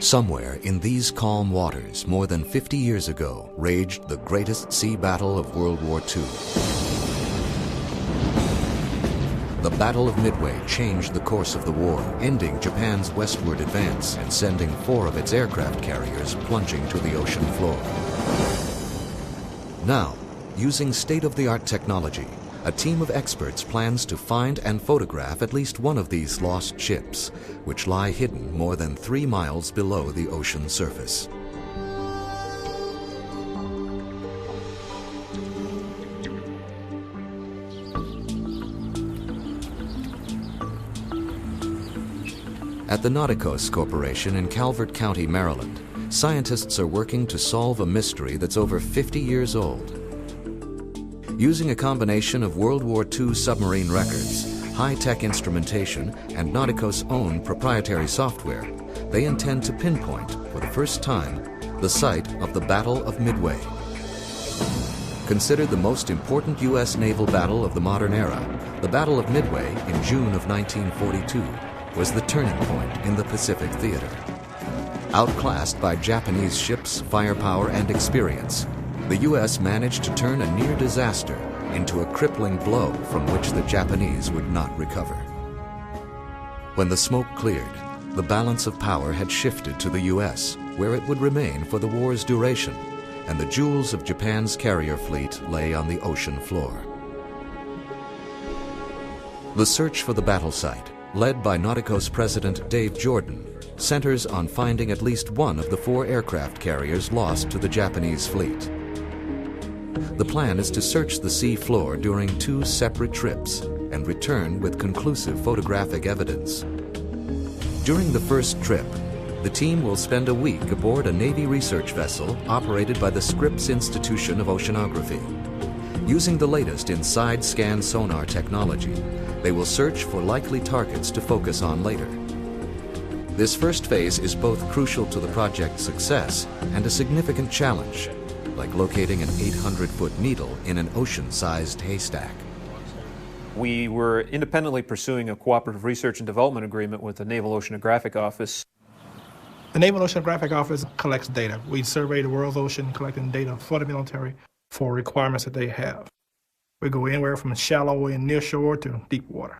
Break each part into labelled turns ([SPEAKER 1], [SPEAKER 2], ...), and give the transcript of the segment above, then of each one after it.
[SPEAKER 1] Somewhere in these calm waters, more than 50 years ago, raged the greatest sea battle of World War II. The Battle of Midway changed the course of the war, ending Japan's westward advance and sending 4 of its aircraft carriers plunging to the ocean floor. Now, using state-of-the-art technology, a team of experts plans to find and photograph at least one of these lost ships, which lie hidden more than 3 miles below the ocean surface. At the Nauticos Corporation in Calvert County, Maryland, scientists are working to solve a mystery that's over 50 years old. Using a combination of World War II submarine records, high-tech instrumentation, and Nauticos' own proprietary software, they intend to pinpoint, for the first time, the site of the Battle of Midway. Considered the most important U.S. naval battle of the modern era, the Battle of Midway in June of 1942 was the turning point in the Pacific theater. Outclassed by Japanese ships, firepower, and experience, the U.S. managed to turn a near disaster into a crippling blow from which the Japanese would not recover. When the smoke cleared, the balance of power had shifted to the U.S., where it would remain for the war's duration, and the jewels of Japan's carrier fleet lay on the ocean floor. The search for the battle site, led by Nauticos President Dave Jordan, centers on finding at least one of the 4 aircraft carriers lost to the Japanese fleet. The plan is to search the sea floor during 2 separate trips and return with conclusive photographic evidence. During the first trip, the team will spend a week aboard a Navy research vessel operated by the Scripps Institution of Oceanography. Using the latest in side-scan sonar technology, they will search for likely targets to focus on later. This first phase is both crucial to the project's success and a significant challenge, like locating an 800-foot needle in an ocean-sized haystack.
[SPEAKER 2] We were independently pursuing a cooperative research and development agreement with the Naval Oceanographic Office.
[SPEAKER 3] The Naval Oceanographic Office collects data. We survey the world's ocean, collecting data for the military for requirements that they have. We go anywhere from shallow and near shore to deep water.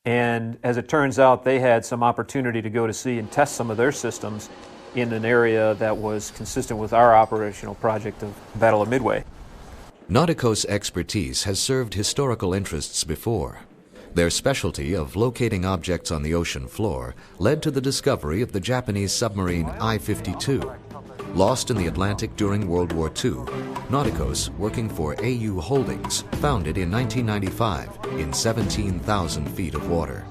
[SPEAKER 2] And as it turns out, they had some opportunity to go to sea and test some of their systems in an area that was consistent with our operational project of Battle of Midway.
[SPEAKER 1] Nauticos' expertise has served historical interests before. Their specialty of locating objects on the ocean floor led to the discovery of the Japanese submarine I-52. Lost in the Atlantic during World War II, Nauticos, working for AU Holdings, found it in 1995 in 17,000 feet of water.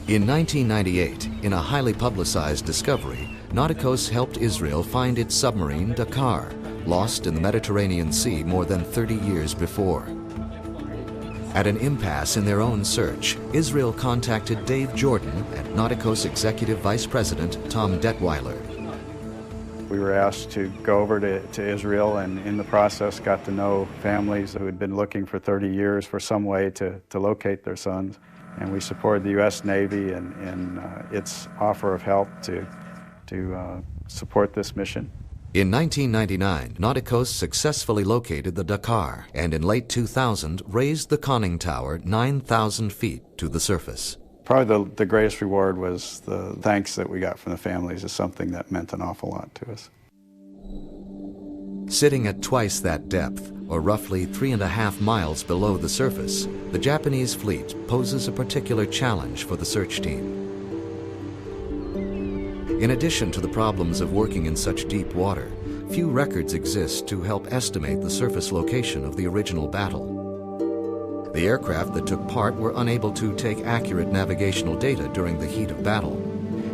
[SPEAKER 1] In 1998, in a highly publicized discovery, Nauticos helped Israel find its submarine Dakar, lost in the Mediterranean Sea more than 30 years before. At an impasse in their own search, Israel contacted Dave Jordan and Nauticos Executive Vice President Tom Detweiler.
[SPEAKER 4] We were asked to go over to Israel, and in the process got to know families who had been looking for 30 years for some way to locate their sons. And we supported the U.S. Navy in its offer of help to support this mission.
[SPEAKER 1] In 1999, Nauticos successfully located the Dakar, and in late 2000 raised the conning tower 9,000 feet to the surface.
[SPEAKER 4] Probably the greatest reward was the thanks that we got from the families is something that meant an awful lot to us.
[SPEAKER 1] Sitting at twice that depth, or roughly 3.5 miles below the surface, the Japanese fleet poses a particular challenge for the search team. In addition to the problems of working in such deep water, few records exist to help estimate the surface location of the original battle. The aircraft that took part were unable to take accurate navigational data during the heat of battle,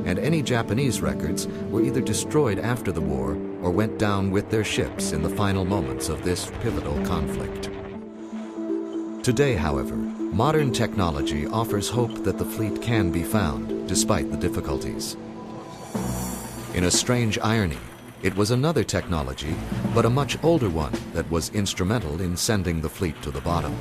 [SPEAKER 1] and any Japanese records were either destroyed after the war or went down with their ships in the final moments of this pivotal conflict. Today, however, modern technology offers hope that the fleet can be found, despite the difficulties. In a strange irony, it was another technology, but a much older one, that was instrumental in sending the fleet to the bottom.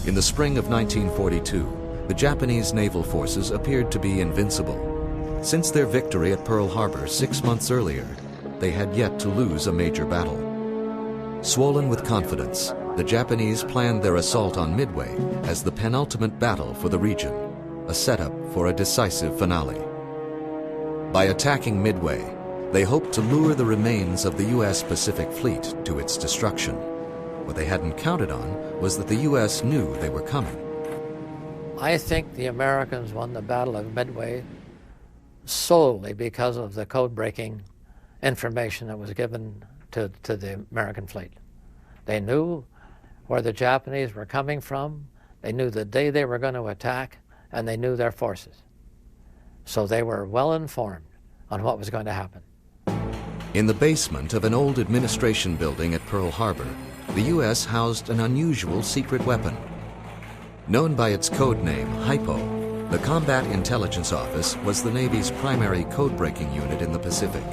[SPEAKER 1] In the spring of 1942, the Japanese naval forces appeared to be invincible. Since their victory at Pearl Harbor 6 months earlier, they had yet to lose a major battle. Swollen with confidence, the Japanese planned their assault on Midway as the penultimate battle for the region, a setup for a decisive finale. By attacking Midway, they hoped to lure the remains of the U.S. Pacific Fleet to its destruction. What they hadn't counted on was that the U.S. knew they were coming.
[SPEAKER 5] I think the Americans won the Battle of Midway solely because of the code-breaking information that was given to the American fleet. They knew where the Japanese were coming from, they knew the day they were going to attack, and they knew their forces. So they were well informed on what was going to happen.
[SPEAKER 1] In the basement of an old administration building at Pearl Harbor, the U.S. housed an unusual secret weapon. Known by its code name, Hypo, the Combat Intelligence Office was the Navy's primary code-breaking unit in the Pacific.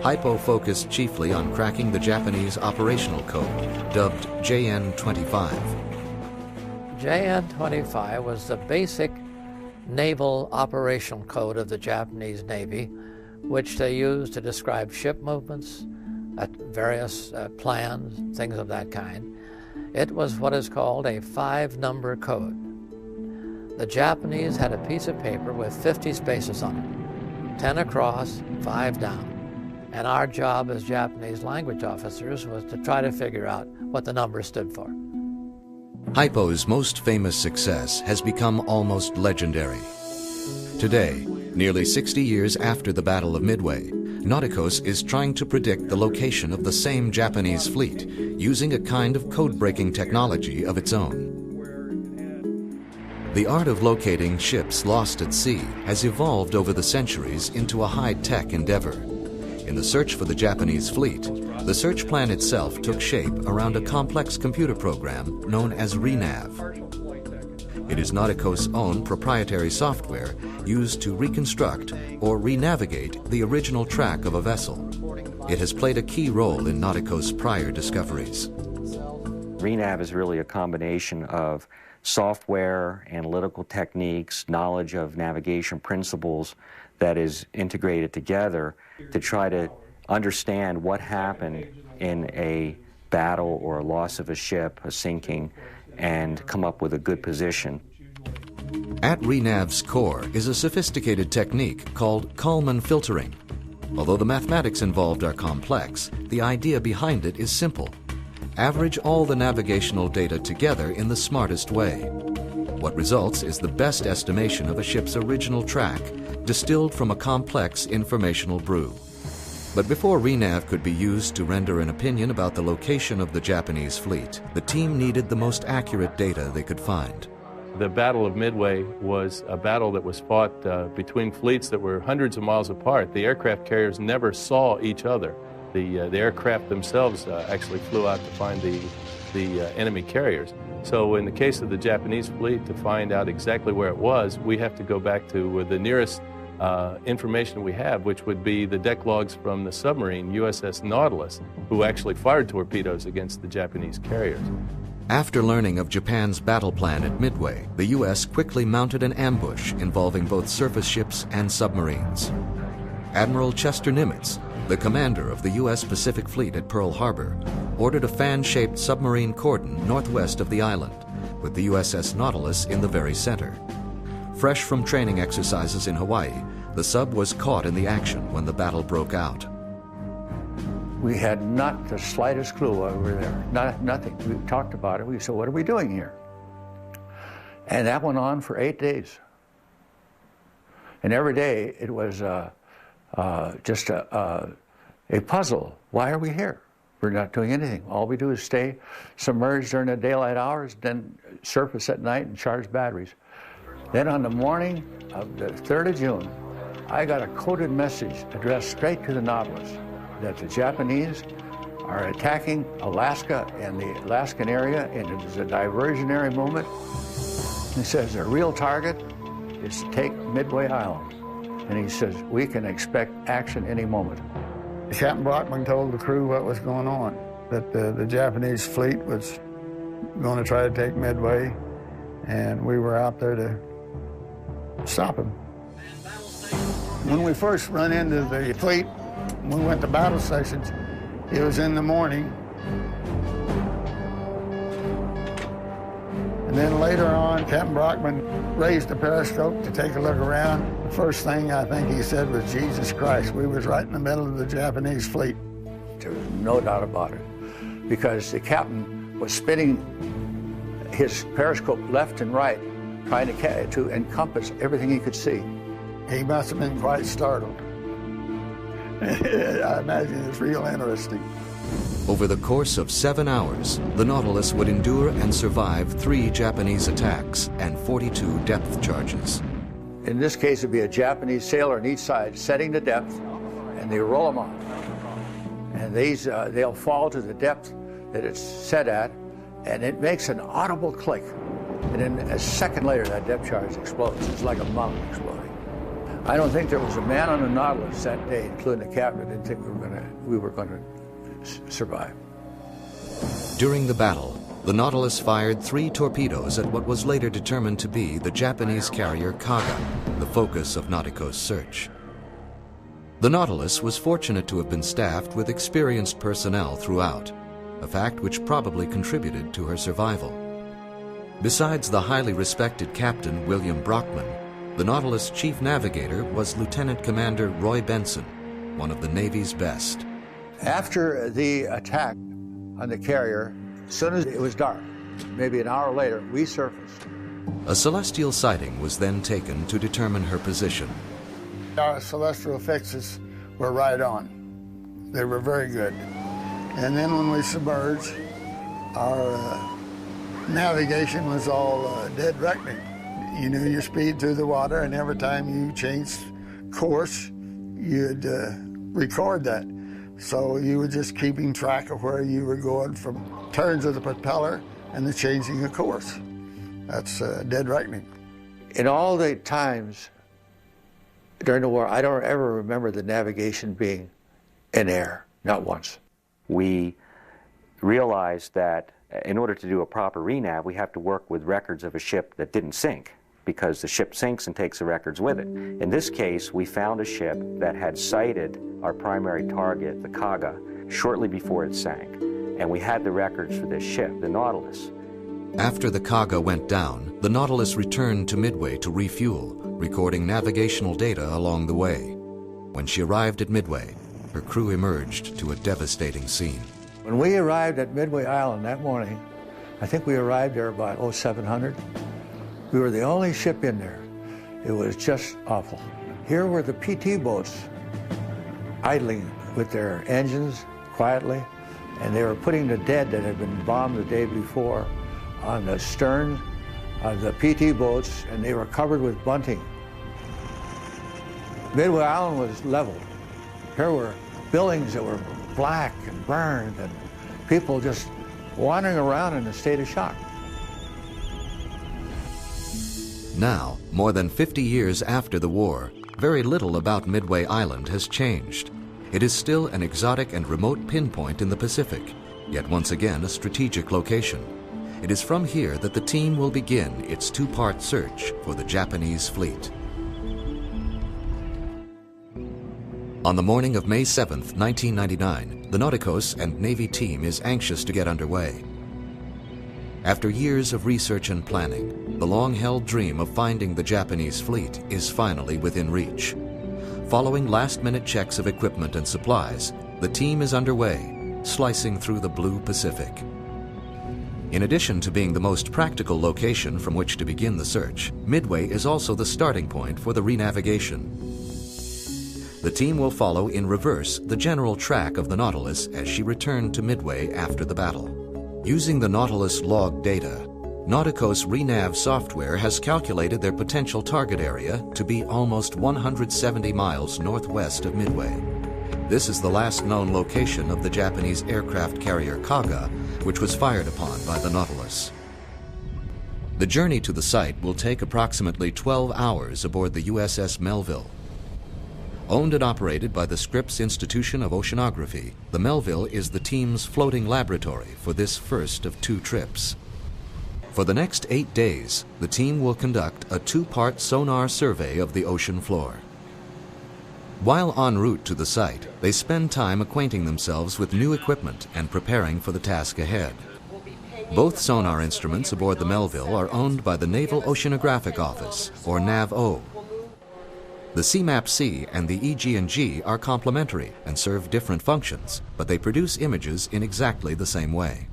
[SPEAKER 1] Hypo focused chiefly on cracking the Japanese operational code, dubbed JN-25.
[SPEAKER 5] JN-25 was the basic naval operational code of the Japanese Navy, which they used to describe ship movements, various plans, things of that kind. It was what is called a 5-number code. The Japanese had a piece of paper with 50 spaces on it, 10 across, 5 down. And our job as Japanese language officers was to try to figure out what the numbers stood for.
[SPEAKER 1] Hypo's most famous success has become almost legendary. Today, nearly 60 years after the Battle of Midway, Nauticos is trying to predict the location of the same Japanese fleet using a kind of code-breaking technology of its own. The art of locating ships lost at sea has evolved over the centuries into a high-tech endeavor. In the search for the Japanese fleet, the search plan itself took shape around a complex computer program known as RENAV. It is Nauticos' own proprietary software used to reconstruct or renavigate the original track of a vessel. It has played a key role in Nauticos' prior discoveries.
[SPEAKER 6] RENAV is really a combination of software, analytical techniques, knowledge of navigation principles that is integrated together to try to understand what happened in a battle or a loss of a ship, a sinking, and come up with a good position.
[SPEAKER 1] At RENAV's core is a sophisticated technique called Kalman filtering. Although the mathematics involved are complex, the idea behind it is simple. Average all the navigational data together in the smartest way. What results is the best estimation of a ship's original track, distilled from a complex informational brew. But before RENAV could be used to render an opinion about the location of the Japanese fleet, the team needed the most accurate data they could find.
[SPEAKER 7] The Battle of Midway was a battle that was fought between fleets that were hundreds of miles apart. The aircraft carriers never saw each other. The aircraft themselves actually flew out to find the enemy carriers. So in the case of the Japanese fleet, to find out exactly where it was, we have to go back to the nearest information we have, which would be the deck logs from the submarine USS Nautilus, who actually fired torpedoes against the Japanese carriers.
[SPEAKER 1] After learning of Japan's battle plan at Midway, the U.S. quickly mounted an ambush involving both surface ships and submarines. Admiral Chester Nimitz, the commander of the U.S. Pacific Fleet at Pearl Harbor, ordered a fan-shaped submarine cordon northwest of the island, with the USS Nautilus in the very center. Fresh from training exercises in Hawaii, the sub was caught in the action when the battle broke out.
[SPEAKER 8] We had not the slightest clue why we were there, nothing. We talked about it. We said, what are we doing here? And that went on for 8 days. And every day it was just a puzzle. Why are we here? We're not doing anything. All we do is stay submerged during the daylight hours, then surface at night and charge batteries. Then on the morning of the 3rd of June, I got a coded message addressed straight to the Nautilus that the Japanese are attacking Alaska and the Alaskan area, and it is a diversionary movement. He says their real target is to take Midway Island. And he says, we can expect action any moment.
[SPEAKER 9] Captain Brockman told the crew what was going on, that the Japanese fleet was going to try to take Midway, and we were out there to stop him. When we first run into the fleet, we went to battle stations, it was in the morning. And then later on, Captain Brockman raised the periscope to take a look around. The first thing I think he said was, Jesus Christ, we was right in the middle of the Japanese fleet.
[SPEAKER 8] There was no doubt about it, because the captain was spinning his periscope left and right, trying to encompass everything he could see.
[SPEAKER 9] He must have been quite startled. I imagine it's real interesting.
[SPEAKER 1] Over the course of 7 hours, the Nautilus would endure and survive 3 Japanese attacks and 42 depth charges.
[SPEAKER 8] In this case, it'd be a Japanese sailor on each side setting the depth, and they roll them off. And these, they'll fall to the depth that it's set at, and it makes an audible click. And then a second later, that depth charge explodes. It's like a mountain exploding. I don't think there was a man on the Nautilus that day, including the captain, that didn't think we were going to survive.
[SPEAKER 1] During the battle, the Nautilus fired 3 torpedoes at what was later determined to be the Japanese carrier Kaga, the focus of Nautico's search. The Nautilus was fortunate to have been staffed with experienced personnel throughout, a fact which probably contributed to her survival. Besides the highly respected Captain William Brockman, the Nautilus' chief navigator was Lieutenant Commander Roy Benson, one of the Navy's best.
[SPEAKER 8] After the attack on the carrier, as soon as it was dark, maybe an hour later, we surfaced.
[SPEAKER 1] A celestial sighting was then taken to determine her position.
[SPEAKER 9] Our celestial fixes were right on. They were very good. And then when we submerged, our navigation was all dead reckoning. You knew your speed through the water, and every time you changed course, you'd record that. So you were just keeping track of where you were going from turns of the propeller and the changing of course. That's dead reckoning.
[SPEAKER 8] In all the times during the war, I don't ever remember the navigation being in air, not once.
[SPEAKER 6] We realized that in order to do a proper renav, we have to work with records of a ship that didn't sink, because the ship sinks and takes the records with it. In this case, we found a ship that had sighted our primary target, the Kaga, shortly before it sank. And we had the records for this ship, the Nautilus.
[SPEAKER 1] After the Kaga went down, the Nautilus returned to Midway to refuel, recording navigational data along the way. When she arrived at Midway, her crew emerged to a devastating scene.
[SPEAKER 8] When we arrived at Midway Island that morning, I think we arrived there about 0700. We were the only ship in there. It was just awful. Here were the PT boats idling with their engines quietly, and they were putting the dead that had been bombed the day before on the stern of the PT boats, and they were covered with bunting. Midway Island was leveled. Here were buildings that were black and burned, and people just wandering around in a state of shock.
[SPEAKER 1] Now, more than 50 years after the war, very little about Midway Island has changed. It is still an exotic and remote pinpoint in the Pacific, yet once again a strategic location. It is from here that the team will begin its 2-part search for the Japanese fleet. On the morning of May 7th, 1999, the Nauticos and Navy team is anxious to get underway. After years of research and planning, the long-held dream of finding the Japanese fleet is finally within reach. Following last-minute checks of equipment and supplies, the team is underway, slicing through the blue Pacific. In addition to being the most practical location from which to begin the search, Midway is also the starting point for the renavigation. The team will follow in reverse the general track of the Nautilus as she returned to Midway after the battle. Using the Nautilus log data, Nauticos Renav software has calculated their potential target area to be almost 170 miles northwest of Midway. This is the last known location of the Japanese aircraft carrier Kaga, which was fired upon by the Nautilus. The journey to the site will take approximately 12 hours aboard the USS Melville. Owned and operated by the Scripps Institution of Oceanography, the Melville is the team's floating laboratory for this first of 2 trips. For the next 8 days, the team will conduct a 2-part sonar survey of the ocean floor. While en route to the site, they spend time acquainting themselves with new equipment and preparing for the task ahead. Both sonar instruments aboard the Melville are owned by the Naval Oceanographic Office, or NAVO. The CMAP-C and the EG&G are complementary and serve different functions, but they produce images in exactly the same way.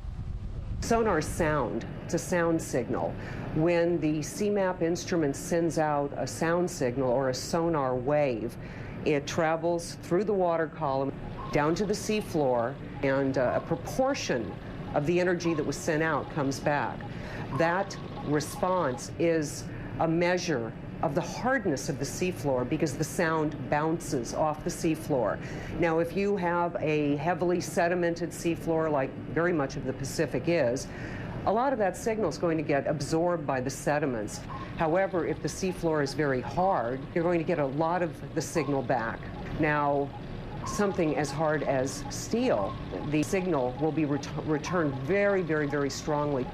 [SPEAKER 10] Sonar sound, it's a sound signal. When the CMAP instrument sends out a sound signal or a sonar wave, it travels through the water column down to the seafloor, and a proportion of the energy that was sent out comes back. That response is a measure of the hardness of the seafloor because the sound bounces off the seafloor. Now, if you have a heavily sedimented seafloor, like very much of the Pacific is, a lot of that signal is going to get absorbed by the sediments. However, if the seafloor is very hard, you're going to get a lot of the signal back. Now, something as hard as steel, the signal will be returned very, very, very strongly.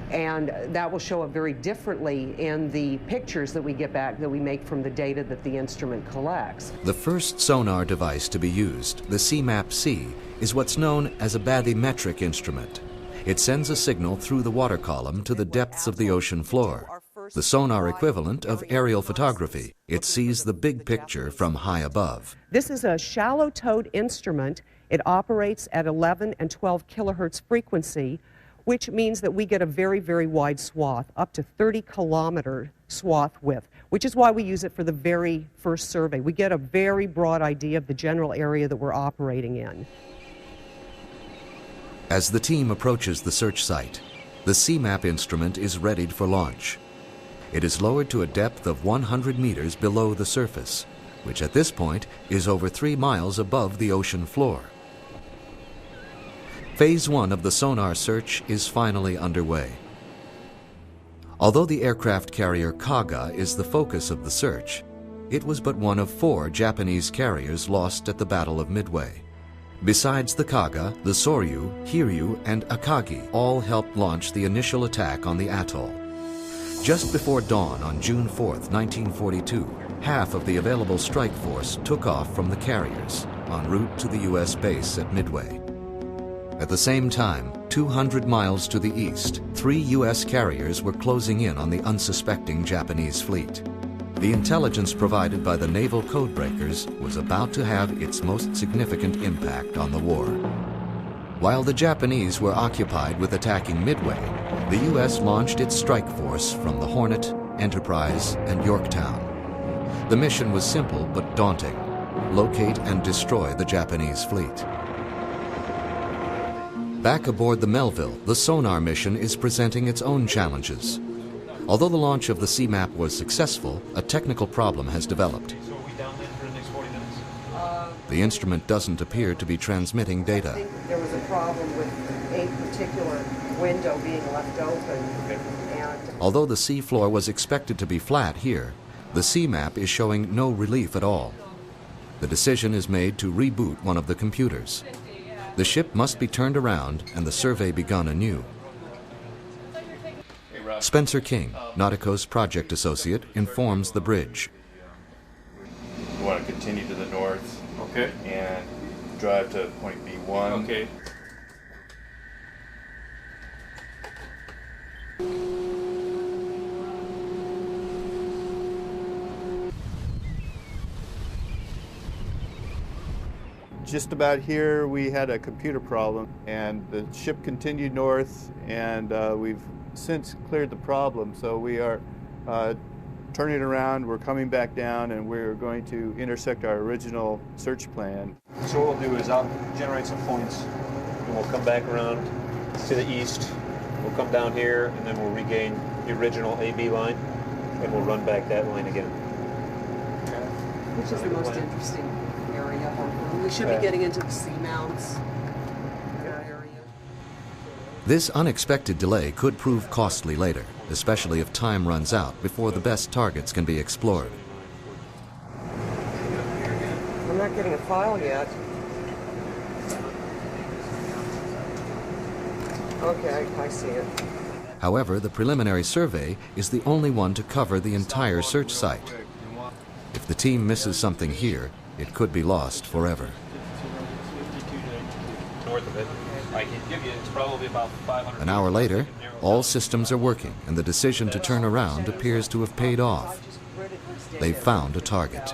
[SPEAKER 10] And that will show up very differently in the pictures that we get back, that we make from the data that the instrument collects.
[SPEAKER 1] The first sonar device to be used, the CMAP-C, is what's known as a bathymetric instrument. It sends a signal through the water column to the depths of the ocean floor. The sonar equivalent of aerial photography. It sees the big picture from high above.
[SPEAKER 10] This is a shallow-towed instrument. It operates at 11 and 12 kilohertz frequency, which means that we get a very, very wide swath, up to 30-kilometer swath width, which is why we use it for the very first survey. We get a very broad idea of the general area that we're operating in.
[SPEAKER 1] As the team approaches the search site, the CMAP instrument is readied for launch. It is lowered to a depth of 100 meters below the surface, which at this point is over 3 miles above the ocean floor. Phase 1 of the sonar search is finally underway. Although the aircraft carrier Kaga is the focus of the search, it was but one of 4 Japanese carriers lost at the Battle of Midway. Besides the Kaga, the Soryu, Hiryu, and Akagi all helped launch the initial attack on the atoll. Just before dawn on June 4, 1942, half of the available strike force took off from the carriers en route to the U.S. base at Midway. At the same time, 200 miles to the east, 3 U.S. carriers were closing in on the unsuspecting Japanese fleet. The intelligence provided by the naval codebreakers was about to have its most significant impact on the war. While the Japanese were occupied with attacking Midway, the U.S. launched its strike force from the Hornet, Enterprise, and Yorktown. The mission was simple but daunting: locate and destroy the Japanese fleet. Back aboard the Melville, the sonar mission is presenting its own challenges. Although the launch of the CMAP was successful, a technical problem has developed. The instrument doesn't appear to be transmitting data.
[SPEAKER 10] I think there was a problem with a particular window being left open. And
[SPEAKER 1] although the seafloor was expected to be flat here, the CMAP is showing no relief at all. The decision is made to reboot one of the computers. The ship must be turned around and the survey begun anew. Spencer King, Nautico's project associate, informs the bridge.
[SPEAKER 11] We want to continue to the north, okay, and drive to point B1. Okay. Just about here, we had a computer problem, and the ship continued north, and we've since cleared the problem. So we are turning around, we're coming back down, and we're going to intersect our original search plan.
[SPEAKER 2] So what we'll do is I'll generate some points, and we'll come back around to the east. We'll come down here, and then we'll regain the original AB line, and we'll run back that line again.
[SPEAKER 10] which is the most interesting area. We should be getting into the seamounts.
[SPEAKER 1] This unexpected delay could prove costly later, especially if time runs out before the best targets can be explored.
[SPEAKER 10] I'm not getting a file yet. Okay, I see it.
[SPEAKER 1] However, the preliminary survey is the only one to cover the entire search site. If the team misses something here, it could be lost forever.
[SPEAKER 2] North of it. I can give you, it's probably about 500.
[SPEAKER 1] An hour later, all systems are working, and the decision to turn around appears to have paid off. They've found a target.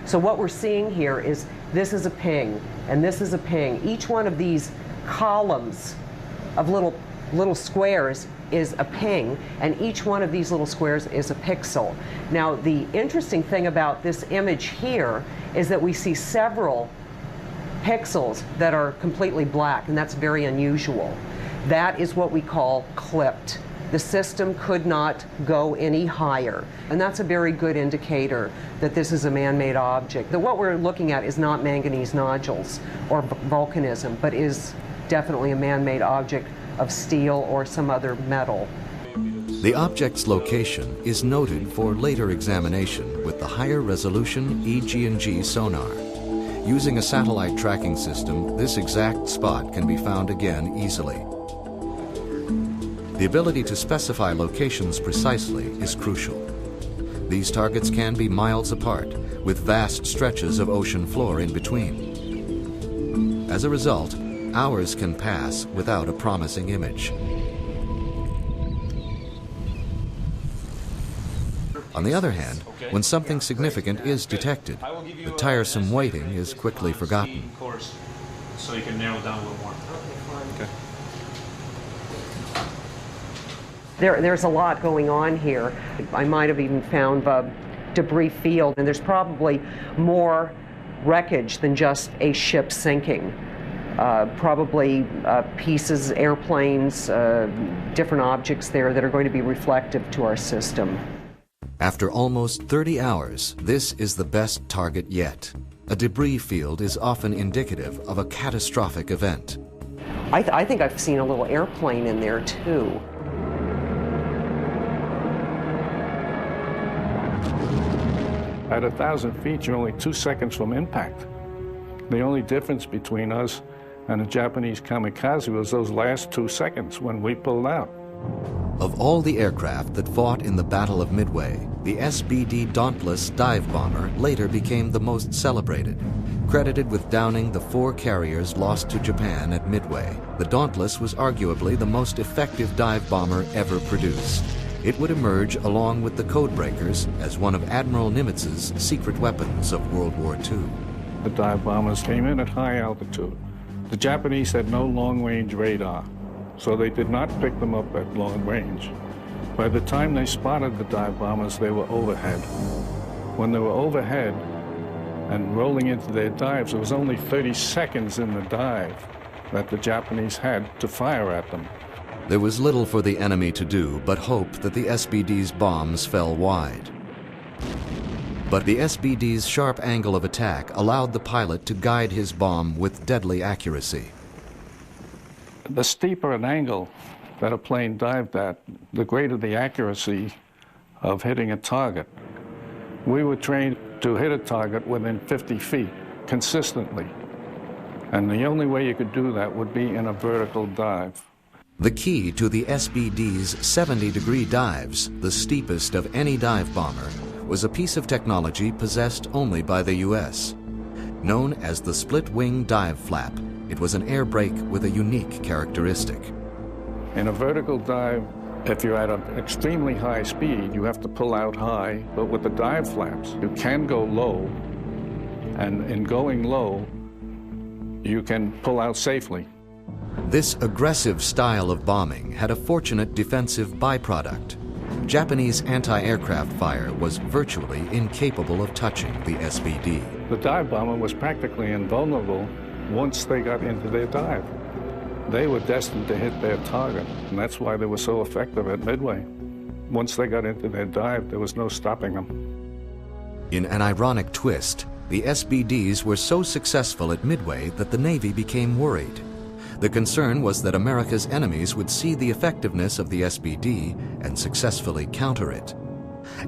[SPEAKER 10] So what we're seeing here is this is a ping, and this is a ping. Each one of these columns of little squares is a ping, and each one of these little squares is a pixel. Now, the interesting thing about this image here is that we see several pixels that are completely black, and that's very unusual. That is what we call clipped. The system could not go any higher, and that's a very good indicator that this is a man-made object. That what we're looking at is not manganese nodules or volcanism, but is definitely a man-made object of steel or some other metal.
[SPEAKER 1] The object's location is noted for later examination with the higher resolution EG&G sonar. Using a satellite tracking system, this exact spot can be found again easily. The ability to specify locations precisely is crucial. These targets can be miles apart, with vast stretches of ocean floor in between. As a result, hours can pass without a promising image. On the other hand, when something significant is detected, the tiresome waiting is quickly forgotten.
[SPEAKER 2] So you can narrow down a little more. Okay.
[SPEAKER 10] There's a lot going on here. I might have even found a debris field, and there's probably more wreckage than just a ship sinking. Probably pieces, airplanes, different objects there that are going to be reflective to our system.
[SPEAKER 1] After almost 30 hours, this is the best target yet. A debris field is often indicative of a catastrophic event.
[SPEAKER 10] I think I've seen a little airplane in there too.
[SPEAKER 8] At 1,000 feet, you're only 2 seconds from impact. The only difference between us and the Japanese kamikaze was those last 2 seconds when we pulled out.
[SPEAKER 1] Of all the aircraft that fought in the Battle of Midway, the SBD Dauntless dive bomber later became the most celebrated. Credited with downing the 4 carriers lost to Japan at Midway, the Dauntless was arguably the most effective dive bomber ever produced. It would emerge along with the Codebreakers as one of Admiral Nimitz's secret weapons of World War II.
[SPEAKER 8] The dive bombers came in at high altitude. The Japanese had no long-range radar, so they did not pick them up at long range. By the time they spotted the dive bombers, they were overhead. When they were overhead and rolling into their dives, it was only 30 seconds in the dive that the Japanese had to fire at them.
[SPEAKER 1] There was little for the enemy to do but hope that the SBD's bombs fell wide. But the SBD's sharp angle of attack allowed the pilot to guide his bomb with deadly accuracy.
[SPEAKER 8] The steeper an angle that a plane dived at, the greater the accuracy of hitting a target. We were trained to hit a target within 50 feet consistently. And the only way you could do that would be in a vertical dive.
[SPEAKER 1] The key to the SBD's 70-degree dives, the steepest of any dive bomber, was a piece of technology possessed only by the U.S. Known as the split-wing dive flap, it was an air brake with a unique characteristic.
[SPEAKER 8] In a vertical dive, if you're at an extremely high speed, you have to pull out high, but with the dive flaps, you can go low, and in going low, you can pull out safely.
[SPEAKER 1] This aggressive style of bombing had a fortunate defensive byproduct. Japanese anti-aircraft fire was virtually incapable of touching the SBD.
[SPEAKER 8] The dive bomber was practically invulnerable once they got into their dive. They were destined to hit their target, and that's why they were so effective at Midway. Once they got into their dive, there was no stopping them.
[SPEAKER 1] In an ironic twist, the SBDs were so successful at Midway that the Navy became worried. The concern was that America's enemies would see the effectiveness of the SBD and successfully counter it.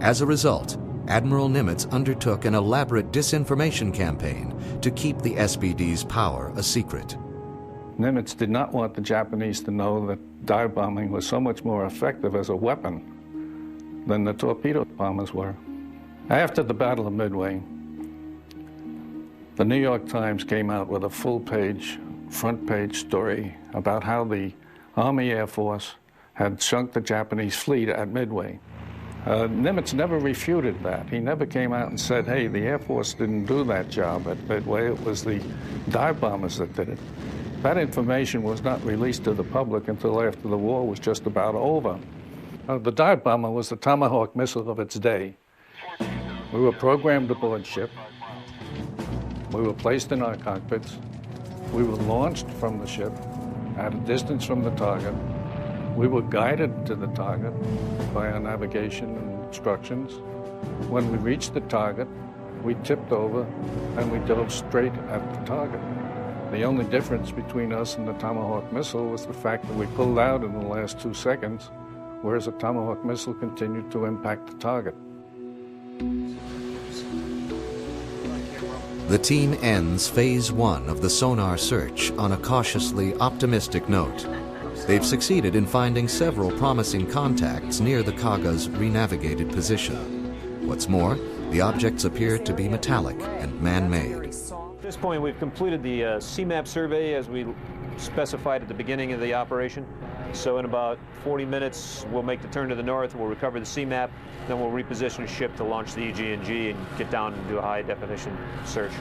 [SPEAKER 1] As a result, Admiral Nimitz undertook an elaborate disinformation campaign to keep the SBD's power a secret.
[SPEAKER 8] Nimitz did not want the Japanese to know that dive bombing was so much more effective as a weapon than the torpedo bombers were. After the Battle of Midway, the New York Times came out with a full-page, front-page story about how the Army Air Force had sunk the Japanese fleet at Midway. Nimitz never refuted that. He never came out and said, hey, the Air Force didn't do that job at Midway. It was the dive bombers that did it. That information was not released to the public until after the war was just about over. The dive bomber was the Tomahawk missile of its day. We were programmed aboard ship. We were placed in our cockpits. We were launched from the ship at a distance from the target. We were guided to the target by our navigation instructions. When we reached the target, we tipped over and we dove straight at the target. The only difference between us and the Tomahawk missile was the fact that we pulled out in the last 2 seconds, whereas the Tomahawk missile continued to impact the target.
[SPEAKER 1] The team ends Phase 1 of the sonar search on a cautiously optimistic note. They've succeeded in finding several promising contacts near the Kaga's renavigated position. What's more, the objects appear to be metallic and man-made.
[SPEAKER 2] At this point, we've completed the CMAP survey as we specified at the beginning of the operation. So in about 40 minutes, we'll make the turn to the north, we'll recover the CMAP, then we'll reposition the ship to launch the EG&G and get down and do a high-definition search.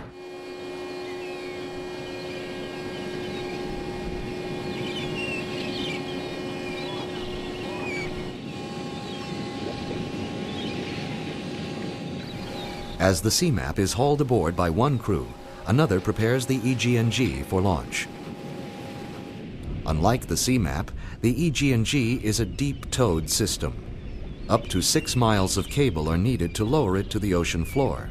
[SPEAKER 1] As the CMAP is hauled aboard by one crew, another prepares the EG&G for launch. Unlike the CMAP, the EG&G is a deep-towed system. Up to 6 miles of cable are needed to lower it to the ocean floor.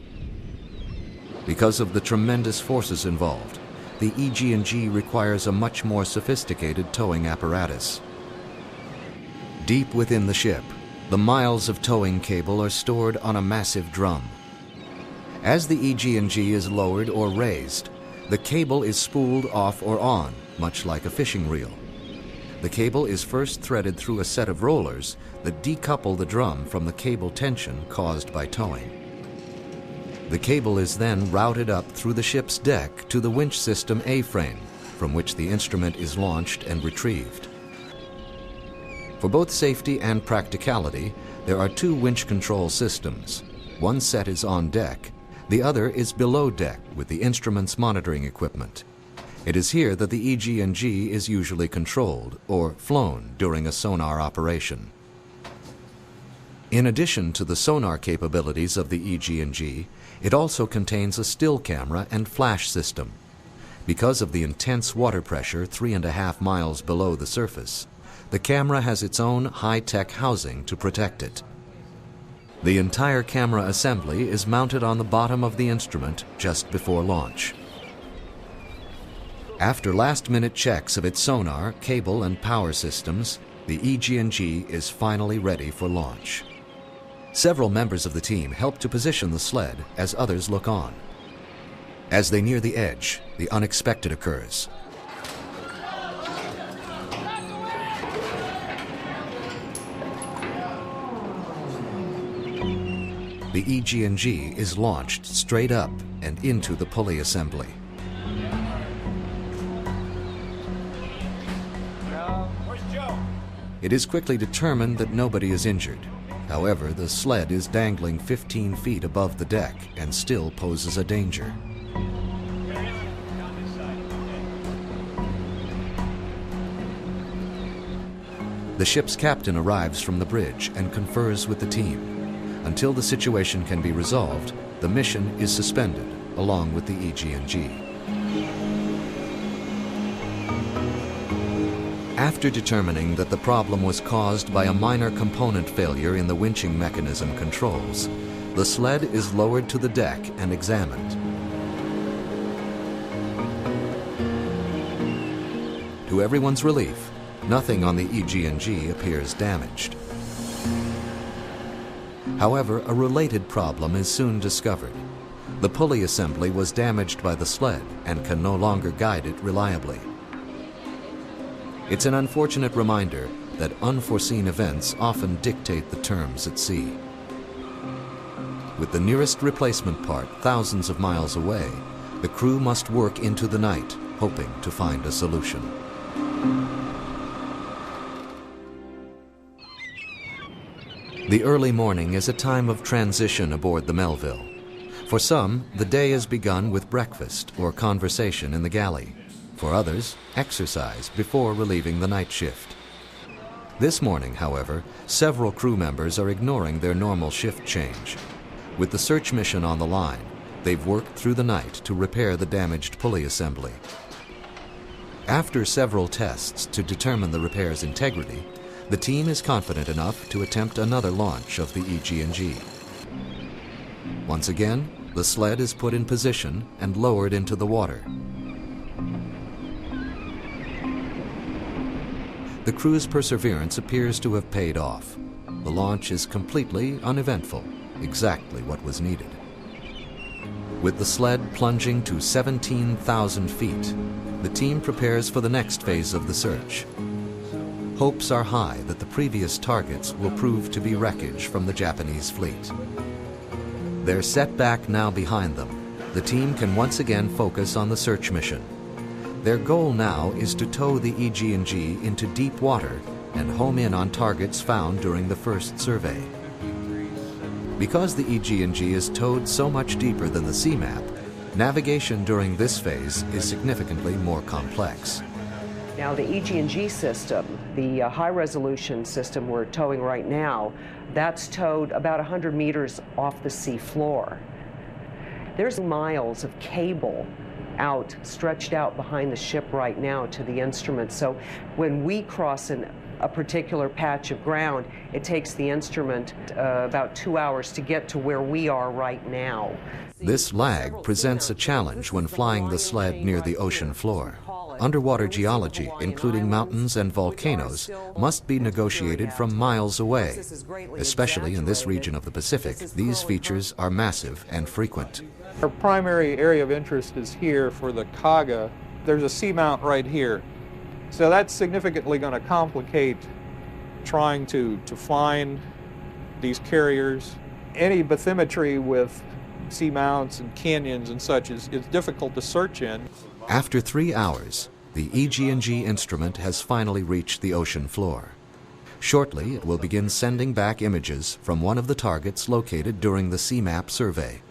[SPEAKER 1] Because of the tremendous forces involved, the EG&G requires a much more sophisticated towing apparatus. Deep within the ship, the miles of towing cable are stored on a massive drum. As the EG&G is lowered or raised, the cable is spooled off or on, much like a fishing reel. The cable is first threaded through a set of rollers that decouple the drum from the cable tension caused by towing. The cable is then routed up through the ship's deck to the winch system A-frame, from which the instrument is launched and retrieved. For both safety and practicality, there are 2 winch control systems. One set is on deck, the other is below deck with the instruments monitoring equipment. It is here that the EG&G is usually controlled or flown during a sonar operation. In addition to the sonar capabilities of the EG&G, it also contains a still camera and flash system. Because of the intense water pressure 3.5 miles below the surface, the camera has its own high-tech housing to protect it. The entire camera assembly is mounted on the bottom of the instrument just before launch. After last-minute checks of its sonar, cable, and power systems, the EG&G is finally ready for launch. Several members of the team help to position the sled as others look on. As they near the edge, the unexpected occurs. The EG&G is launched straight up and into the pulley assembly. It is quickly determined that nobody is injured. However, the sled is dangling 15 feet above the deck and still poses a danger. The ship's captain arrives from the bridge and confers with the team. Until the situation can be resolved, the mission is suspended, along with the EG&G. After determining that the problem was caused by a minor component failure in the winching mechanism controls, the sled is lowered to the deck and examined. To everyone's relief, nothing on the EG&G appears damaged. However, a related problem is soon discovered. The pulley assembly was damaged by the sled and can no longer guide it reliably. It's an unfortunate reminder that unforeseen events often dictate the terms at sea. With the nearest replacement part thousands of miles away, the crew must work into the night, hoping to find a solution. The early morning is a time of transition aboard the Melville. For some, the day is begun with breakfast or conversation in the galley. For others, exercise before relieving the night shift. This morning, however, several crew members are ignoring their normal shift change. With the search mission on the line, they've worked through the night to repair the damaged pulley assembly. After several tests to determine the repair's integrity, the team is confident enough to attempt another launch of the EG&G. Once again, the sled is put in position and lowered into the water. The crew's perseverance appears to have paid off. The launch is completely uneventful, exactly what was needed. With the sled plunging to 17,000 feet, the team prepares for the next phase of the search. Hopes are high that the previous targets will prove to be wreckage from the Japanese fleet. Their setback now behind them, the team can once again focus on the search mission. Their goal now is to tow the EG&G into deep water and home in on targets found during the first survey. Because the EG&G is towed so much deeper than the CMAP, navigation during this phase is significantly more complex.
[SPEAKER 10] Now the EG&G system, the high-resolution system we're towing right now, that's towed about 100 meters off the sea floor. There's miles of cable stretched out behind the ship right now to the instruments. So when we cross a particular patch of ground, it takes the instrument about 2 hours to get to where we are right now.
[SPEAKER 1] This lag presents a challenge when flying the sled near the ocean floor. Underwater geology, including mountains and volcanoes, must be negotiated from miles away. Especially in this region of the Pacific, these features are massive and frequent.
[SPEAKER 12] Our primary area of interest is here for the Kaga. There's a seamount right here. So that's significantly going to complicate trying to find these carriers. Any bathymetry with seamounts and canyons and such is difficult to search in.
[SPEAKER 1] After 3 hours, the EG&G instrument has finally reached the ocean floor. Shortly, it will begin sending back images from one of the targets located during the CMAP survey.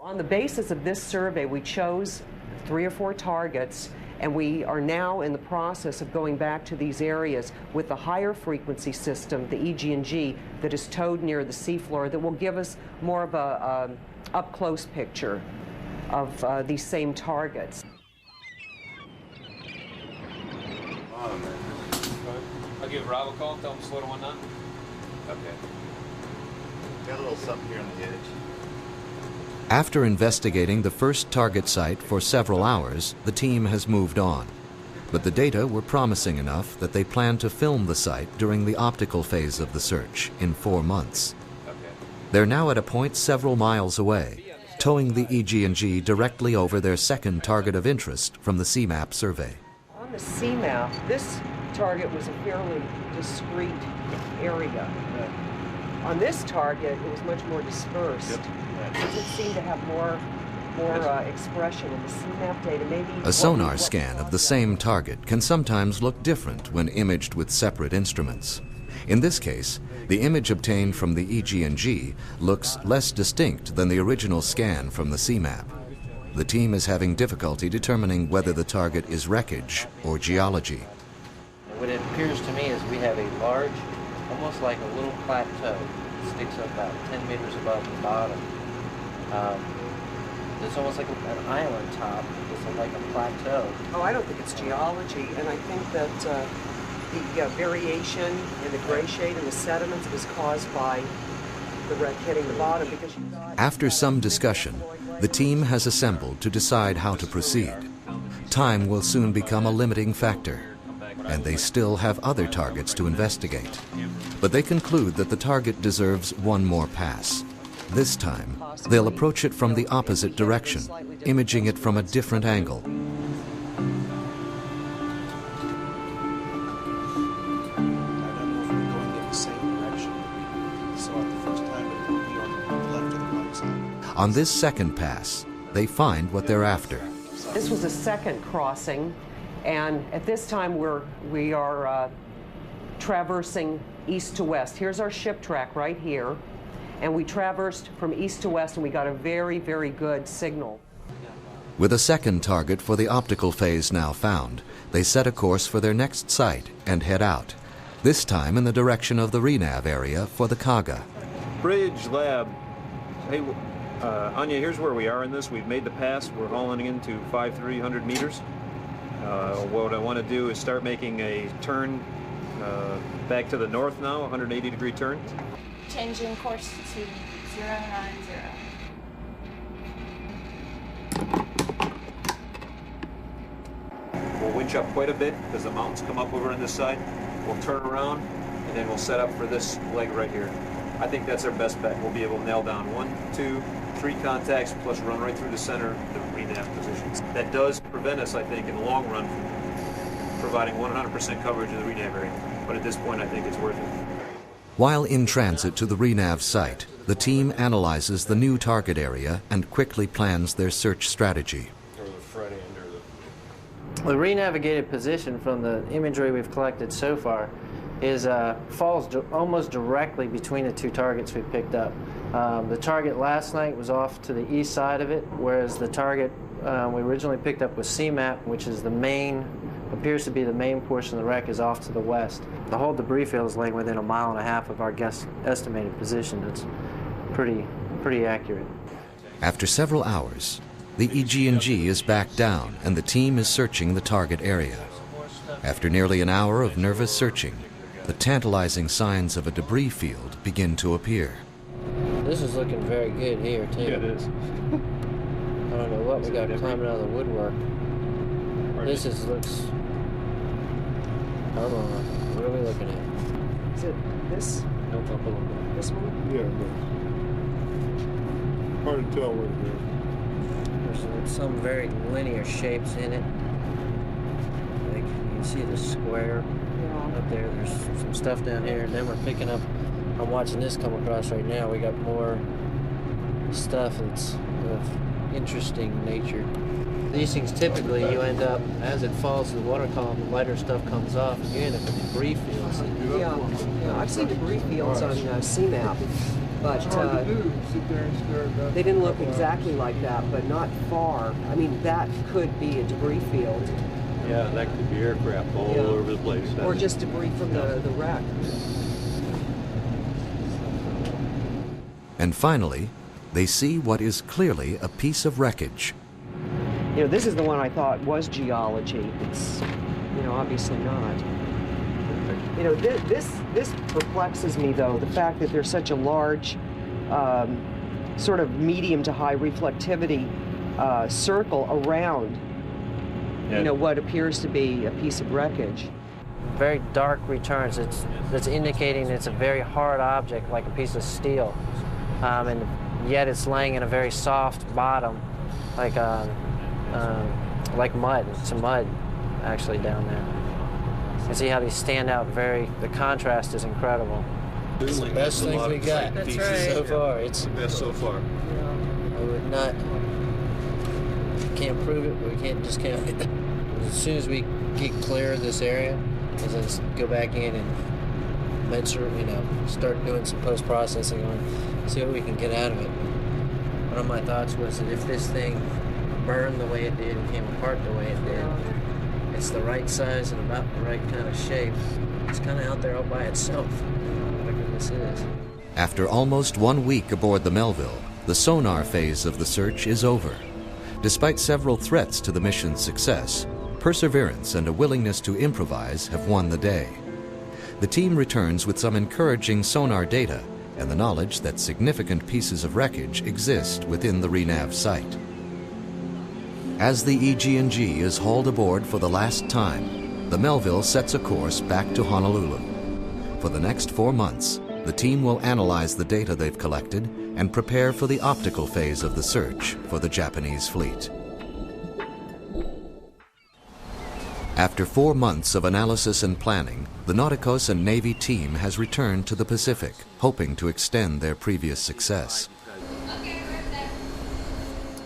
[SPEAKER 10] On the basis of this survey, we chose 3 or 4 targets, and we are now in the process of going back to these areas with the higher frequency system, the EG&G, that is towed near the seafloor, that will give us more of a up-close picture of these same targets.
[SPEAKER 2] I'll give Rob a call, tell him to slow to 1 knot. Okay.
[SPEAKER 13] Got a little something here on the edge.
[SPEAKER 1] After investigating the first target site for several hours, the team has moved on. But the data were promising enough that they plan to film the site during the optical phase of the search in 4 months. They're now at a point several miles away, towing the EG&G directly over their second target of interest from the CMAP survey.
[SPEAKER 10] On the CMAP, this target was a fairly discrete area. On this target, it was much more dispersed. Does it seem to have more expression in the CMAP data? Maybe
[SPEAKER 1] a sonar scan of the same target can sometimes look different when imaged with separate instruments. In this case, the image obtained from the EG&G looks less distinct than the original scan from the CMAP. The team is having difficulty determining whether the target is wreckage or geology.
[SPEAKER 14] What it appears to me is we have a large, almost like a little plateau. It sticks up about 10 meters above the bottom. It's almost like an island top. It's like a plateau.
[SPEAKER 10] Oh, I don't think it's geology, and I think that the variation in the gray shade in the sediments was caused by the wreck hitting the bottom. Because
[SPEAKER 1] after some discussion, the team has assembled to decide how to proceed. Time will soon become a limiting factor, and they still have other targets to investigate. But they conclude that the target deserves one more pass. This time, they'll approach it from the opposite direction, imaging it from a different angle. On this second pass, they find what they're after.
[SPEAKER 10] This was a second crossing, and at this time we are traversing east to west. Here's our ship track right here, and we traversed from east to west, and we got a very, very good signal.
[SPEAKER 1] With a second target for the optical phase now found, they set a course for their next site and head out, this time in the direction of the RENAV area for the Kaga.
[SPEAKER 2] Bridge lab. Hey, Anya, here's where we are in this. We've made the pass. We're hauling into 300 meters. What I want to do is start making a turn back to the north now, 180-degree turn.
[SPEAKER 15] Changing course to 090.
[SPEAKER 2] We'll winch up quite a bit because the mountains come up over on this side. We'll turn around and then we'll set up for this leg right here. I think that's our best bet. We'll be able to nail down 1, 2, 3 contacts plus run right through the center of the RENAV positions. That does prevent us, I think, in the long run from providing 100% coverage of the RENAV area. But at this point, I think it's worth it.
[SPEAKER 1] While in transit to the RENAV site, the team analyzes the new target area and quickly plans their search strategy.
[SPEAKER 14] The renavigated position from the imagery we've collected so far is falls almost directly between the two targets we picked up. The target last night was off to the east side of it, whereas the target we originally picked up was CMAP, which is the main, appears to be the main portion of the wreck, is off to the west. The whole debris field is laying within 1.5 miles of our estimated position. It's pretty accurate.
[SPEAKER 1] After several hours, the EG&G is back down and the team is searching the target area. After nearly an hour of nervous searching, the tantalizing signs of a debris field begin to appear.
[SPEAKER 14] This is looking very good here, too.
[SPEAKER 2] Yeah, it is.
[SPEAKER 14] I don't know what we got climbing out of the woodwork. This looks... I don't know. What are we looking at?
[SPEAKER 10] Is it this?
[SPEAKER 14] Nope, up a little bit.
[SPEAKER 10] This one?
[SPEAKER 11] Yeah, but hard to tell what it is.
[SPEAKER 14] There's some very linear shapes in it. Like you can see the square up there. There's some stuff down here, and then we're picking up. I'm watching this come across right now. We got more stuff that's of interesting nature. These things typically you end up, as it falls to the water column, the lighter stuff comes off, and you end up with debris fields.
[SPEAKER 10] Yeah, I've seen debris fields on CMAP, but they didn't look exactly like that, but not far. I mean, that could be a debris field.
[SPEAKER 7] Yeah, that could be aircraft all over the place.
[SPEAKER 10] Or just debris from the wreck.
[SPEAKER 1] And finally, they see what is clearly a piece of wreckage.
[SPEAKER 10] You know, this is the one I thought was geology. It's, you know, obviously not. You know, this perplexes me, though, the fact that there's such a large, sort of medium to high reflectivity circle around, you know, what appears to be a piece of wreckage.
[SPEAKER 14] Very dark returns. That's indicating it's a very hard object, like a piece of steel, and yet it's laying in a very soft bottom, like mud. Some mud, actually, down there. You can see how these stand out the contrast is incredible. It's the best thing we got so far. It's the best so far. I would not, can't prove it, but we just can't. As soon as we get clear of this area, let's go back in and start doing some post-processing on, see what we can get out of it. One of my thoughts was that if this thing burned the way it did and came apart the way it did, it's the right size and about the right kind of shape. It's kind of out there all by itself, whatever this is.
[SPEAKER 1] After almost 1 week aboard the Melville, the sonar phase of the search is over. Despite several threats to the mission's success, perseverance and a willingness to improvise have won the day. The team returns with some encouraging sonar data and the knowledge that significant pieces of wreckage exist within the RENAV site. As the EG&G is hauled aboard for the last time, the Melville sets a course back to Honolulu. For the next 4 months, the team will analyze the data they've collected and prepare for the optical phase of the search for the Japanese fleet. After 4 months of analysis and planning, the Nauticus and Navy team has returned to the Pacific, hoping to extend their previous success.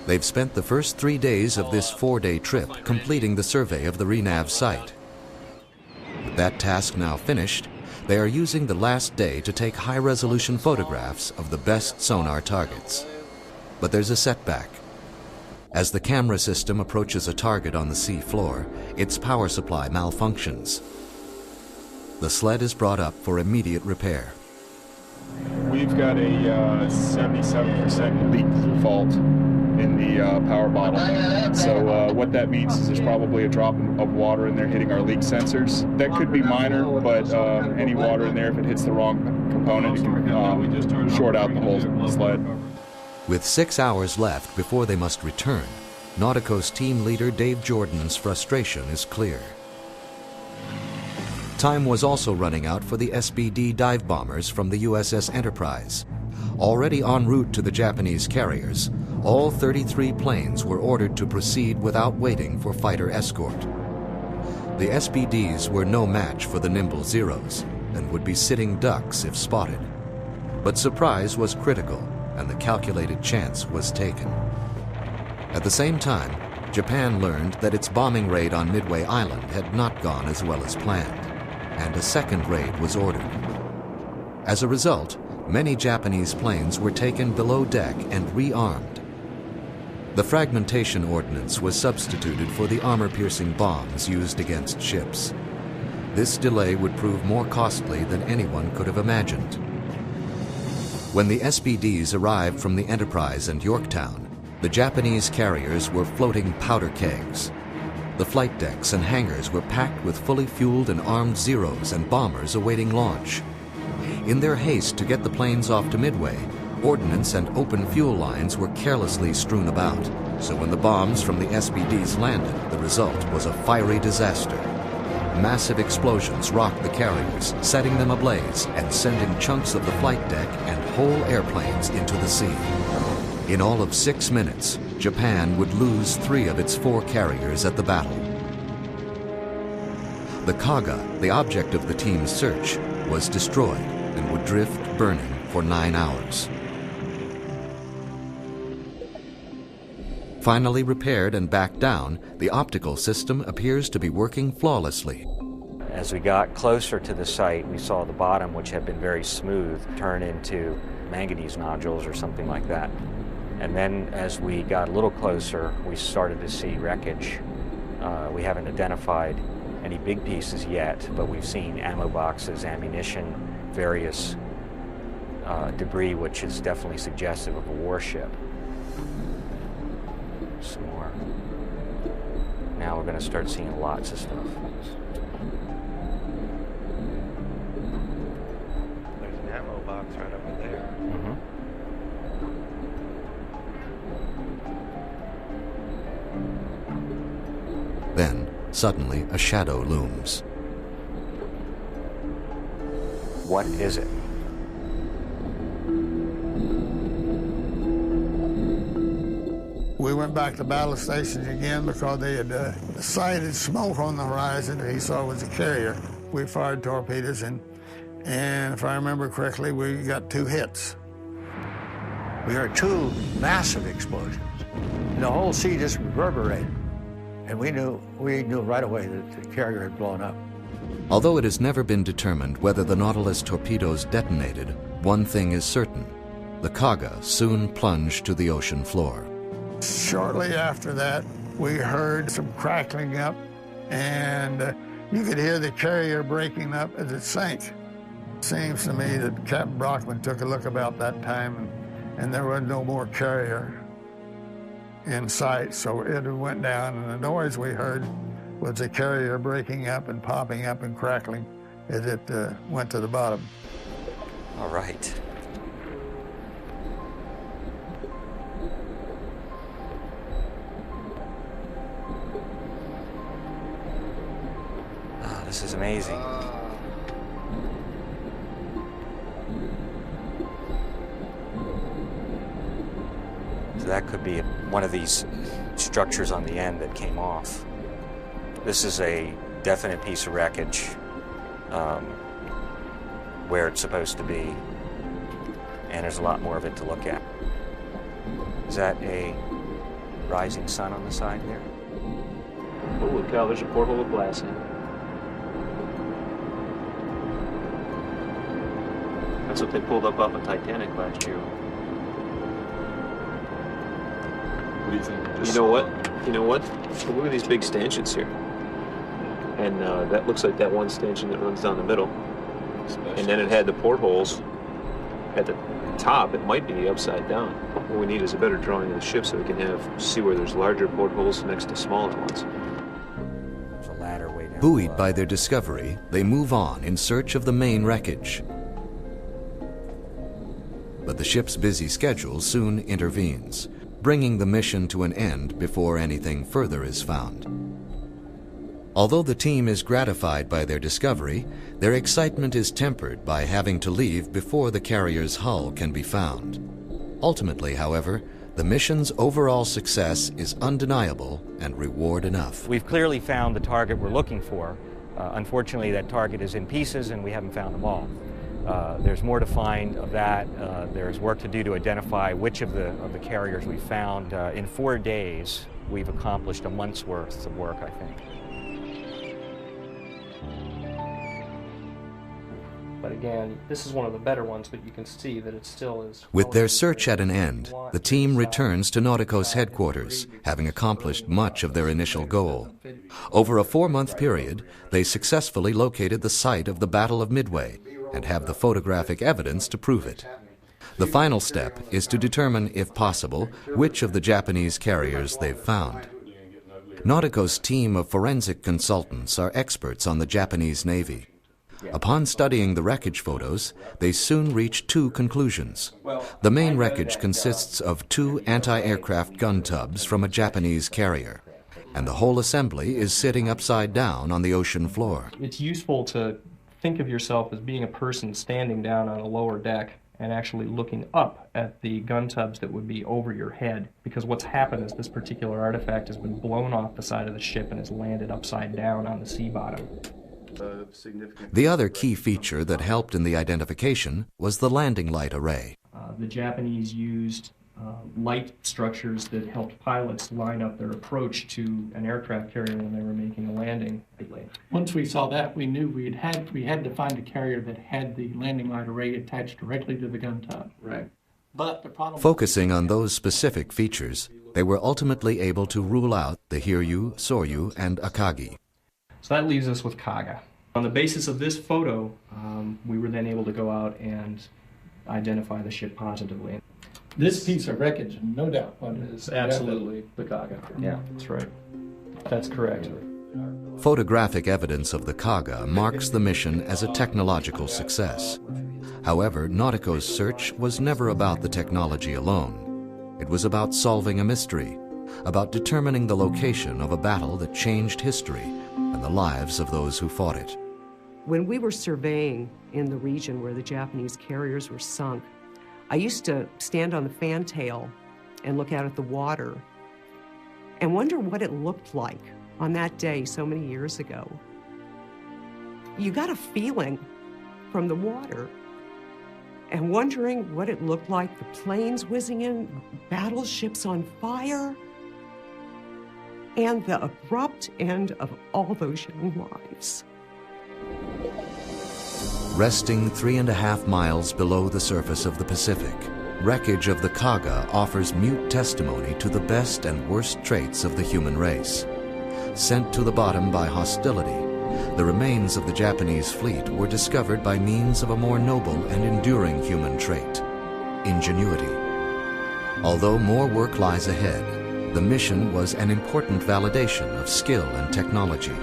[SPEAKER 1] They've spent the first 3 days of this 4-day trip completing the survey of the RENAV site. With that task now finished, they are using the last day to take high-resolution photographs of the best sonar targets. But there's a setback. As the camera system approaches a target on the sea floor, its power supply malfunctions. The sled is brought up for immediate repair.
[SPEAKER 16] We've got a 77% leak fault in the power bottle. So what that means is there's probably a drop of water in there hitting our leak sensors. That could be minor, but any water in there, if it hits the wrong component, it can short out the whole sled.
[SPEAKER 1] With 6 hours left before they must return, Nautico's team leader Dave Jordan's frustration is clear. Time was also running out for the SBD dive bombers from the USS Enterprise. Already en route to the Japanese carriers, all 33 planes were ordered to proceed without waiting for fighter escort. The SBDs were no match for the nimble Zeros and would be sitting ducks if spotted. But surprise was critical, and the calculated chance was taken. At the same time, Japan learned that its bombing raid on Midway Island had not gone as well as planned, and a second raid was ordered. As a result, many Japanese planes were taken below deck and rearmed. The fragmentation ordnance was substituted for the armor-piercing bombs used against ships. This delay would prove more costly than anyone could have imagined. When the SBDs arrived from the Enterprise and Yorktown, the Japanese carriers were floating powder kegs. The flight decks and hangars were packed with fully fueled and armed Zeros and bombers awaiting launch. In their haste to get the planes off to Midway, ordnance and open fuel lines were carelessly strewn about. So when the bombs from the SBDs landed, the result was a fiery disaster. Massive explosions rocked the carriers, setting them ablaze and sending chunks of the flight deck and whole airplanes into the sea. In all of 6 minutes, Japan would lose 3 of its 4 carriers at the battle. The Kaga, the object of the team's search, was destroyed and would drift burning for 9 hours. Finally repaired and back down, the optical system appears to be working flawlessly.
[SPEAKER 6] As we got closer to the site, we saw the bottom, which had been very smooth, turn into manganese nodules or something like that. And then as we got a little closer, we started to see wreckage. We haven't identified any big pieces yet, but we've seen ammo boxes, ammunition, various debris, which is definitely suggestive of a warship. Some more. Now we're going to start seeing lots of stuff.
[SPEAKER 13] There's an ammo box right over there.
[SPEAKER 1] Then, suddenly, a shadow looms.
[SPEAKER 6] What is it?
[SPEAKER 9] We went back to battle stations again because they had sighted smoke on the horizon that he saw was a carrier. We fired torpedoes, and if I remember correctly, we got 2 hits.
[SPEAKER 8] We heard 2 massive explosions. And the whole sea just reverberated. And we knew right away that the carrier had blown up.
[SPEAKER 1] Although it has never been determined whether the Nautilus torpedoes detonated, one thing is certain. The Kaga soon plunged to the ocean floor.
[SPEAKER 9] Shortly after that, we heard some crackling up, and you could hear the carrier breaking up as it sank. It seems to me that Captain Brockman took a look about that time, and there was no more carrier in sight, so it went down, and the noise we heard was the carrier breaking up and popping up and crackling as it went to the bottom.
[SPEAKER 6] All right. Oh, this is amazing. So that could be one of these structures on the end that came off. This is a definite piece of wreckage where it's supposed to be, and there's a lot more of it to look at. Is that a rising sun on the side there.
[SPEAKER 2] Holy cow, there's a porthole with glass in it. That's what they pulled up off of Titanic last year.
[SPEAKER 16] What do you think?
[SPEAKER 2] You know what? You know what? Look at these big stanchions here. And that looks like that one stanchion that runs down the middle. And then it had the portholes at the top. It might be upside down. What we need is a better drawing of the ship so we can see where there's larger portholes next to smaller ones.
[SPEAKER 6] There's a ladder way down.
[SPEAKER 1] Buoyed by their discovery, they move on in search of the main wreckage. But the ship's busy schedule soon intervenes, bringing the mission to an end before anything further is found. Although the team is gratified by their discovery, their excitement is tempered by having to leave before the carrier's hull can be found. Ultimately, however, the mission's overall success is undeniable and reward enough.
[SPEAKER 17] We've clearly found the target we're looking for. Unfortunately, that target is in pieces and we haven't found them all. There's more to find of that. There's work to do to identify which of the carriers we found. In 4 days, we've accomplished a month's worth of work, I think.
[SPEAKER 18] But again, this is one of the better ones, but you can see that it still is.
[SPEAKER 1] With their search at an end, the team returns to Nauticos headquarters, having accomplished much of their initial goal. Over a 4-month period, they successfully located the site of the Battle of Midway and have the photographic evidence to prove it. The final step is to determine, if possible, which of the Japanese carriers they've found. Nauticos' team of forensic consultants are experts on the Japanese Navy. Upon studying the wreckage photos, they soon reach 2 conclusions. The main wreckage consists of 2 anti-aircraft gun tubs from a Japanese carrier, and the whole assembly is sitting upside down on the ocean floor.
[SPEAKER 18] It's useful to think of yourself as being a person standing down on a lower deck and actually looking up at the gun tubs that would be over your head, because what's happened is this particular artifact has been blown off the side of the ship and has landed upside down on the sea bottom.
[SPEAKER 1] The other key feature that helped in the identification was the landing light array.
[SPEAKER 18] The Japanese used light structures that helped pilots line up their approach to an aircraft carrier when they were making a landing.
[SPEAKER 3] Once we saw that, we knew we had to find a carrier that had the landing light array attached directly to the gun tub.
[SPEAKER 18] Right.
[SPEAKER 3] But the problem,
[SPEAKER 1] focusing on those specific features, they were ultimately able to rule out the Hiryu, Soryu, and Akagi.
[SPEAKER 18] So that leaves us with Kaga. On the basis of this photo, we were then able to go out and identify the ship positively.
[SPEAKER 3] this piece of wreckage, no doubt,
[SPEAKER 18] is absolutely the Kaga. Yeah, that's right. That's correct.
[SPEAKER 1] Photographic evidence of the Kaga marks the mission as a technological success. However, Nauticos' search was never about the technology alone. It was about solving a mystery, about determining the location of a battle that changed history and the lives of those who fought it.
[SPEAKER 10] When we were surveying in the region where the Japanese carriers were sunk, I used to stand on the fantail and look out at the water and wonder what it looked like on that day so many years ago. You got a feeling from the water and wondering what it looked like, the planes whizzing in, battleships on fire, and the abrupt end of all those young lives.
[SPEAKER 1] Resting 3.5 miles below the surface of the Pacific, wreckage of the Kaga offers mute testimony to the best and worst traits of the human race. Sent to the bottom by hostility, the remains of the Japanese fleet were discovered by means of a more noble and enduring human trait: ingenuity. Although more work lies ahead, the mission was an important validation of skill and technology,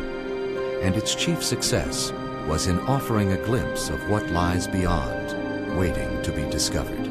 [SPEAKER 1] and its chief success was in offering a glimpse of what lies beyond, waiting to be discovered.